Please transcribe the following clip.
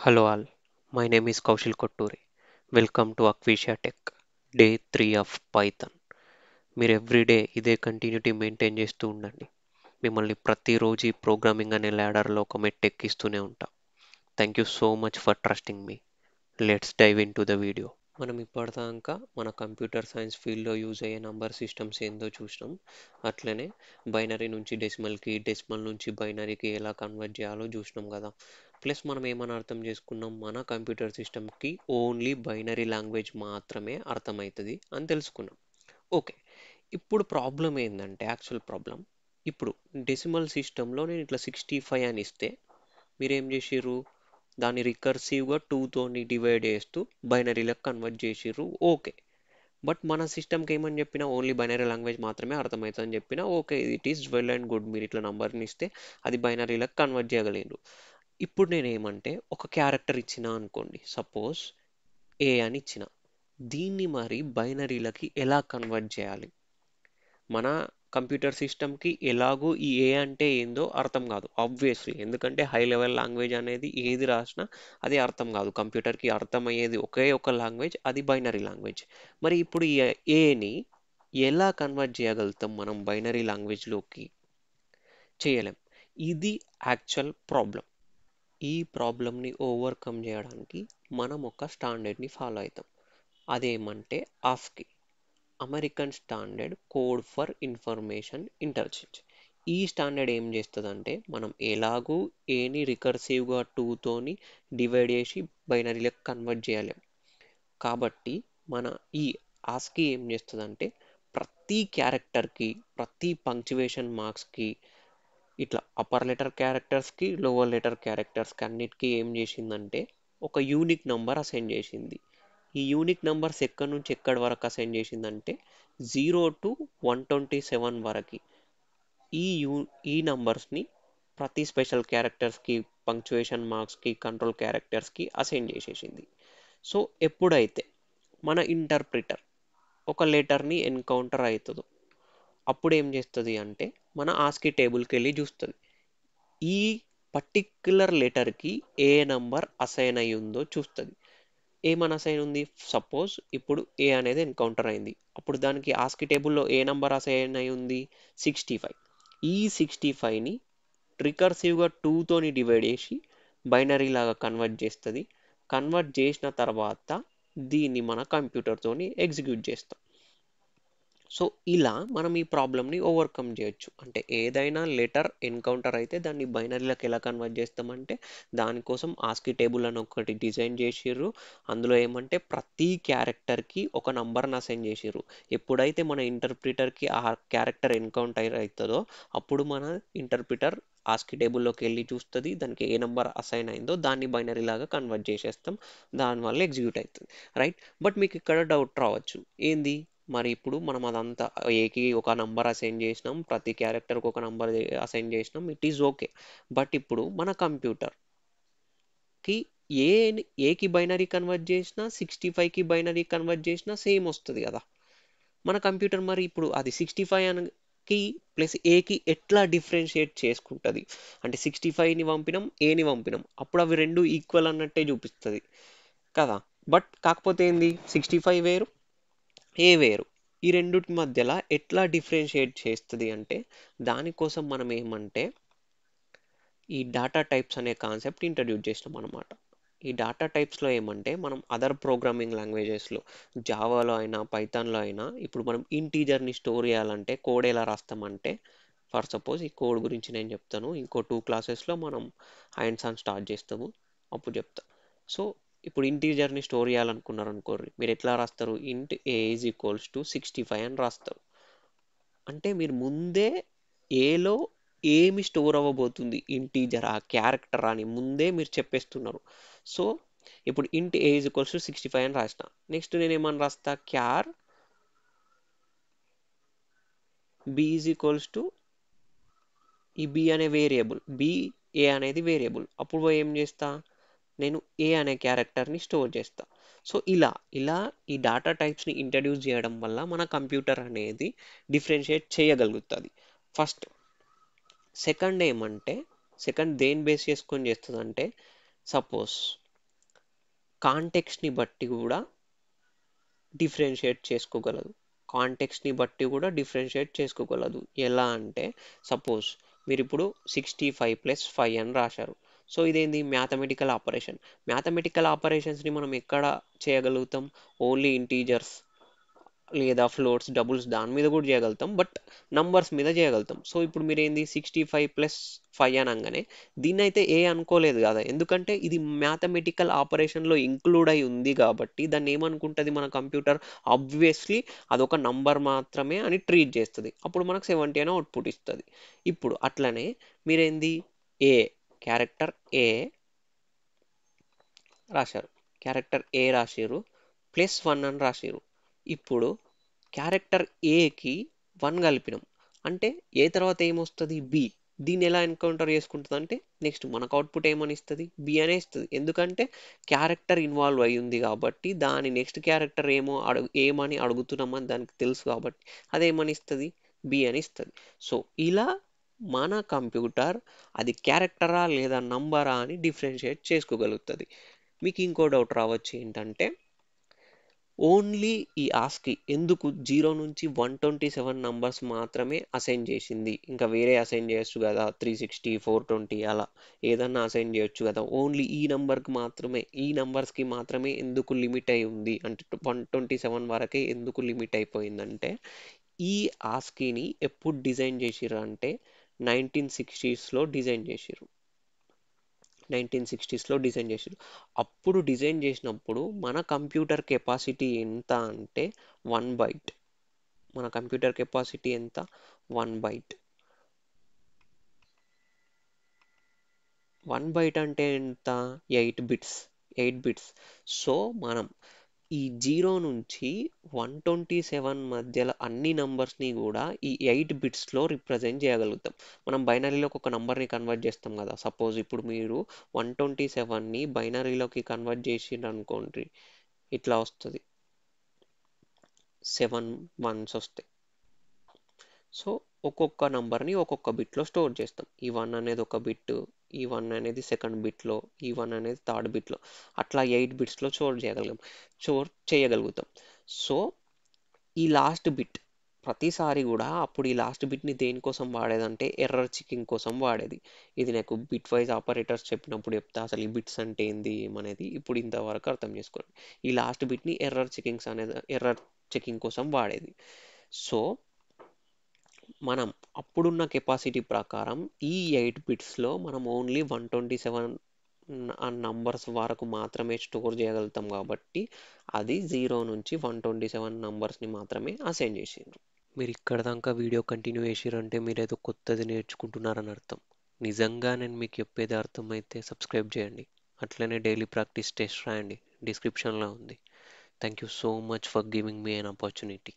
Hello all, my name is Kaushal Kotturi. Welcome to Aquasia Tech, day 3 of Python. మీరు everyday ఇదే continuity maintain చేస్తూ ఉండండి. మిమ్మల్ని ప్రతిరోజు ఈ ప్రోగ్రామింగ్ అనే ల్యాడర్లో ఒక మెట్టు ఎక్కిస్తూనే ఉంటా. Thank you so much for trusting మీ. Let's dive into the video. మనం ఇప్పటిదాకా మన కంప్యూటర్ సైన్స్ ఫీల్డ్లో యూజ్ అయ్యే నంబర్ సిస్టమ్స్ ఏందో చూసినాం. అట్లనే బైనరీ నుంచి డెసిమల్కి, డెసిమల్ నుంచి బైనరీకి ఎలా కన్వర్ట్ చేయాలో చూసినాం కదా. ప్లస్ మనం ఏమని అర్థం చేసుకున్నాం, మన కంప్యూటర్ సిస్టమ్కి ఓన్లీ బైనరీ లాంగ్వేజ్ మాత్రమే అర్థమవుతుంది అని తెలుసుకున్నాం. ఓకే, ఇప్పుడు ప్రాబ్లం ఏంటంటే, యాక్చువల్ ప్రాబ్లం ఇప్పుడు డెసిమల్ సిస్టంలో నేను ఇట్లా 65 అని ఇస్తే మీరేం చేసిర్రు, దాన్ని రికర్సివ్గా 2తోని డివైడ్ చేస్తూ బైనరీలకు కన్వర్ట్ చేసిర్రు. ఓకే, బట్ మన సిస్టమ్కి ఏమని చెప్పినా ఓన్లీ బైనరీ లాంగ్వేజ్ మాత్రమే అర్థమవుతుంది అని చెప్పినా okay, it is well and good. మీరు ఇట్లా నంబర్ని ఇస్తే అది బైనరీలకు కన్వర్ట్ చేయగలిగారు. ఇప్పుడు నేను ఏమంటే ఒక క్యారెక్టర్ ఇచ్చిన అనుకోండి, సపోజ్ ఏ అని ఇచ్చిన, దీన్ని మరి బైనరీలకి ఎలా కన్వర్ట్ చేయాలి? మన కంప్యూటర్ సిస్టమ్కి ఎలాగో ఈ ఏ అంటే ఏందో అర్థం కాదు ఆబ్వియస్లీ, ఎందుకంటే హై లెవెల్ లాంగ్వేజ్ అనేది ఏది రాసినా అది అర్థం కాదు. కంప్యూటర్కి అర్థమయ్యేది ఒకే ఒక లాంగ్వేజ్, అది బైనరీ లాంగ్వేజ్. మరి ఇప్పుడు ఈ ఏని ఎలా కన్వర్ట్ చేయగలుగుతాం మనం బైనరీ లాంగ్వేజ్లోకి? చేయలేం. ఇది యాక్చువల్ ప్రాబ్లం. ఈ ప్రాబ్లమ్ని ఓవర్కమ్ చేయడానికి మనం ఒక స్టాండర్డ్ని ఫాలో అవుతాం. అదేమంటే Aashiqui, American standard code for information interchange. ఈ స్టాండర్డ్ ఏం చేస్తుందంటే, మనం ఎలాగూ ఏని రికర్సివ్గా 2తోని డివైడ్ చేసి బైనరీలకు కన్వర్ట్ చేయలేం. కాబట్టి మన ఈ ఆస్కీ ఏం చేస్తుందంటే, ప్రతి క్యారెక్టర్కి, ప్రతి పంక్చువేషన్ మార్క్స్కి, ఇట్లా అప్పర్ లెటర్ క్యారెక్టర్స్కి, లోవర్ లెటర్ క్యారెక్టర్స్కి అన్నిటికీ ఏం చేసిందంటే ఒక యూనిక్ నెంబర్ అసైన్ చేసింది. ఈ యూనిక్ నెంబర్స్ ఎక్కడి నుంచి ఎక్కడి వరకు అసైన్ చేసిందంటే 0 to 127 వరకు ఈ నంబర్స్ని ప్రతి స్పెషల్ క్యారెక్టర్స్కి, పంక్చువేషన్ మార్క్స్కి, కంట్రోల్ క్యారెక్టర్స్కి అసైన్ చేసేసింది. సో ఎప్పుడైతే మన ఇంటర్ప్రిటర్ ఒక లెటర్ని ఎన్కౌంటర్ అవుతుందో అప్పుడు ఏం చేస్తుంది అంటే, మన ఆస్కీ టేబుల్కి వెళ్ళి చూస్తుంది, ఈ పర్టిక్యులర్ లెటర్కి ఏ నంబర్ అసైన్ అయి ఉందో చూస్తుంది. ఏమని అసైన్ ఉంది, సపోజ్ ఇప్పుడు ఏ అనేది ఎన్కౌంటర్ అయింది, అప్పుడు దానికి ఆస్కీ టేబుల్లో ఏ నంబర్ అసైన్ అయి ఉంది, 65. ఈ 65ని రికర్సివ్గా 2తోని డివైడ్ చేసి బైనరీ లాగా కన్వర్ట్ చేస్తుంది. కన్వర్ట్ చేసిన తర్వాత దీన్ని మన కంప్యూటర్తోని ఎగ్జిక్యూట్ చేస్తాం. సో ఇలా మనం ఈ ప్రాబ్లమ్ని ఓవర్కమ్ చేయొచ్చు. అంటే ఏదైనా లెటర్ ఎన్కౌంటర్ అయితే దాన్ని బైనరీలకు ఎలా కన్వర్ట్ చేస్తామంటే, దానికోసం ఆస్కీ టేబుల్ అని ఒకటి డిజైన్ చేసిర్రు. అందులో ఏమంటే ప్రతి క్యారెక్టర్కి ఒక నంబర్ని అసైన్ చేసిర్రు. ఎప్పుడైతే మన ఇంటర్ప్రిటర్కి ఆ క్యారెక్టర్ ఎన్కౌంటర్ అవుతుందో అప్పుడు మన ఇంటర్ప్రిటర్ ఆస్కీ టేబుల్లోకి వెళ్ళి చూస్తుంది, దానికి ఏ నెంబర్ అసైన్ అయిందో దాన్ని బైనరీ లాగా కన్వర్ట్ చేసేస్తాం. దానివల్ల ఎగ్జిక్యూట్ అవుతుంది, రైట్? బట్ మీకు ఇక్కడ డౌట్ రావచ్చు, ఏంది మరి ఇప్పుడు మనం అదంతా ఏకి ఒక నంబర్ అసైన్ చేసినాం, ప్రతి క్యారెక్టర్కి ఒక నంబర్ అసైన్ చేసినాం, ఇట్ ఈజ్ ఓకే. బట్ ఇప్పుడు మన కంప్యూటర్కి ఏకి బైనరీ కన్వర్ట్ చేసినా, 65కి బైనరీ కన్వర్ట్ చేసినా సేమ్ వస్తుంది కదా. మన కంప్యూటర్ మరి ఇప్పుడు అది 65 కి ప్లస్ ఏకి ఎట్లా డిఫరెన్షియేట్ చేసుకుంటుంది అంటే, 65ని పంపినాం, ఏని పంపినాం, అప్పుడు అవి రెండు ఈక్వల్ అన్నట్టే చూపిస్తుంది కదా. బట్ కాకపోతే ఏంది, 65 వేరు, ఏ వేరు. ఈ రెండుటి మధ్యలో ఎట్లా డిఫరెన్షియేట్ చేస్తుంది అంటే, దానికోసం మనం ఏమంటే ఈ డాటా టైప్స్ అనే కాన్సెప్ట్ ఇంట్రడ్యూస్ చేసినాం అనమాట. ఈ డాటా టైప్స్లో ఏమంటే, మనం అదర్ ప్రోగ్రామింగ్ లాంగ్వేజెస్లో జావాలో అయినా పైథాన్లో అయినా ఇప్పుడు మనం ఇంటీజర్ని స్టోర్ చేయాలంటే కోడ్ ఎలా రాస్తామంటే, ఫర్ సపోజ్ ఈ కోడ్ గురించి నేను చెప్తాను, ఇంకో 2 క్లాసెస్లో మనం హ్యాండ్స్ ఆన్ స్టార్ట్ చేస్తాము, అప్పుడు చెప్తా. సో ఇప్పుడు ఇంటీజర్ని స్టోర్ చేయాలనుకున్నారు అనుకోర్రి, మీరు ఎట్లా రాస్తారు, ఇంట్ ఏ ఈజ్ ఈక్వల్స్ టు 65 అని రాస్తారు. అంటే మీరు ముందే ఏలో ఏమి స్టోర్ అవ్వబోతుంది, ఇంటీజర్ ఆ క్యారెక్టర్ అని ముందే మీరు చెప్పేస్తున్నారు. సో ఇప్పుడు ఇంట్ ఏ ఈజ్ ఈక్వల్స్ టు 65 అని రాసిన, నెక్స్ట్ నేను ఏమని రాస్తా, క్యార్ బి ఈజ్ ఈక్వల్స్ టు, ఈ బి అనే వేరియబుల్, బి ఏ అనేది వేరియబుల్, అప్పుడు ఏం చేస్తా, నేను ఏ అనే క్యారెక్టర్ని స్టోర్ చేస్తా. సో ఇలా ఇలా ఈ డాటా టైప్స్ని ఇంట్రడ్యూస్ చేయడం వల్ల మన కంప్యూటర్ అనేది డిఫరెన్షియేట్ చేయగలుగుతుంది ఫస్ట్. సెకండ్ ఏమంటే, సెకండ్ దేని బేస్ చేసుకొని చేస్తుంది అంటే, సపోజ్ కాంటెక్స్ట్ని బట్టి కూడా డిఫరెన్షియేట్ చేసుకోగలదు. కాంటెక్స్ట్ని బట్టి కూడా డిఫరెన్షియేట్ చేసుకోగలదు. ఎలా అంటే సపోజ్ మీరు ఇప్పుడు 65 + 5 అని రాశారు. సో ఇదేంది మ్యాథమెటికల్ ఆపరేషన్. మ్యాథమెటికల్ ఆపరేషన్స్ని మనం ఎక్కడ చేయగలుగుతాం? ఓన్లీ ఇంటీజర్స్ లేదా ఫ్లోట్స్, డబుల్స్ దాని మీద కూడా చేయగలుగుతాం. బట్ నంబర్స్ మీద చేయగలుగుతాం. సో ఇప్పుడు మీరు ఏంది 65 + 5 అనగానే దీన్ని అయితే ఏ అనుకోలేదు కదా, ఎందుకంటే ఇది మ్యాథమెటికల్ ఆపరేషన్లో ఇంక్లూడ్ అయి ఉంది కాబట్టి దాన్ని ఏమనుకుంటుంది మన కంప్యూటర్? ఆబ్వియస్లీ అదొక నంబర్ మాత్రమే అని ట్రీట్ చేస్తుంది. అప్పుడు మనకు 70 అని అవుట్పుట్ ఇస్తుంది. ఇప్పుడు అట్లనే మీరేంది ఏ క్యారెక్టర్ ఏ రాశారు, క్యారెక్టర్ ఏ రాసిర్రు, +1 అని రాసిర్రు. ఇప్పుడు క్యారెక్టర్ ఏకి 1 కలిపినాం అంటే ఏ తర్వాత ఏమొస్తుంది? బి. దీన్ని ఎలా ఎన్కౌంటర్ చేసుకుంటుంది అంటే నెక్స్ట్ మనకు అవుట్పుట్ ఏమని ఇస్తుంది? బి అనే ఇస్తుంది. ఎందుకంటే క్యారెక్టర్ ఇన్వాల్వ్ అయి ఉంది కాబట్టి దాని నెక్స్ట్ క్యారెక్టర్ ఏమని అడుగుతున్నామని దానికి తెలుసు కాబట్టి అదేమని ఇస్తుంది? బి అని ఇస్తుంది. సో ఇలా మన కంప్యూటర్ అది క్యారెక్టరా లేదా నంబరా అని డిఫరెన్షియేట్ చేసుకోగలుగుతుంది. మీకు ఇంకో డౌట్ రావచ్చు ఏంటంటే ఓన్లీ ఈ ఆస్కి ఎందుకు 0 నుంచి 127 నంబర్స్ మాత్రమే అసైన్ చేసింది? ఇంకా వేరే అసైన్ చేయొచ్చు కదా, 360 420 అలా ఏదన్నా అసైన్ చేయొచ్చు కదా. ఓన్లీ ఈ నంబర్కి మాత్రమే, ఈ నంబర్స్కి మాత్రమే ఎందుకు లిమిట్ అయి ఉంది అంటే 127 వరకే ఎందుకు లిమిట్ అయిపోయిందంటే ఈ ఆస్కీని ఎప్పుడు డిజైన్ చేసిర్రు అంటే 1960స్లో డిజైన్ చేసిర్రు. 1960స్లో డిజైన్ చేసారు. అప్పుడు డిజైన్ చేసినప్పుడు మన కంప్యూటర్ కెపాసిటీ ఎంత అంటే 1 బైట్. మన కంప్యూటర్ కెపాసిటీ ఎంత? 1 బైట్. 1 బైట్ అంటే ఎంత? 8 బిట్స్. 8 బిట్స్. సో మనం ఈ 0 నుంచి 127 మధ్యలో అన్ని నంబర్స్ని కూడా ఈ 8 బిట్స్లో రిప్రజెంట్ చేయగలుగుతాం. మనం బైనరీలోకి ఒక నంబర్ని కన్వర్ట్ చేస్తాం కదా. సపోజ్ ఇప్పుడు మీరు 127ని బైనరీలోకి కన్వర్ట్ చేసిండ్రు అనుకోండి, ఇట్లా వస్తుంది, 7 1s వస్తాయి. సో ఒక్కొక్క నంబర్ని ఒక్కొక్క బిట్లో స్టోర్ చేస్తాం. ఈ 1 అనేది ఒక బిట్, ఈ 1 అనేది సెకండ్ బిట్లో, ఈ 1 అనేది థర్డ్ బిట్లో, అట్లా 8 బిట్స్లో స్టోర్ చేయగలుగుతాం. సో ఈ లాస్ట్ బిట్ ప్రతిసారి కూడా అప్పుడు ఈ లాస్ట్ బిట్ని దేనికోసం వాడేదంటే ఎర్రర్ చెకింగ్ కోసం వాడేది. ఇది నాకు బిట్ వైజ్ ఆపరేటర్స్ చెప్పినప్పుడు చెప్తా అసలు ఈ బిట్స్ అంటే ఏంది ఏమనేది. ఇప్పుడు ఇంతవరకు అర్థం చేసుకోండి. ఈ లాస్ట్ బిట్ని ఎర్రర్ చెకింగ్ కోసం వాడేది. సో మనం అప్పుడున్న కెపాసిటీ ప్రకారం ఈ 8 బిట్స్లో మనం ఓన్లీ 127 నంబర్స్ వరకు మాత్రమే స్టోర్ చేయగలుగుతాం కాబట్టి అది 0 నుంచి 127 నంబర్స్ని మాత్రమే అసైన్ చేసిండ్రు. మీరు ఇక్కడ దాకా వీడియో కంటిన్యూ చేసిరంటే మీరు ఏదో కొత్తది నేర్చుకుంటున్నారని అర్థం. నిజంగా నేను మీకు చెప్పేది అర్థమైతే సబ్స్క్రైబ్ చేయండి. అట్లనే డైలీ ప్రాక్టీస్ టెస్ట్ రాయండి, డిస్క్రిప్షన్లో ఉంది. Thank you so much for giving me an opportunity.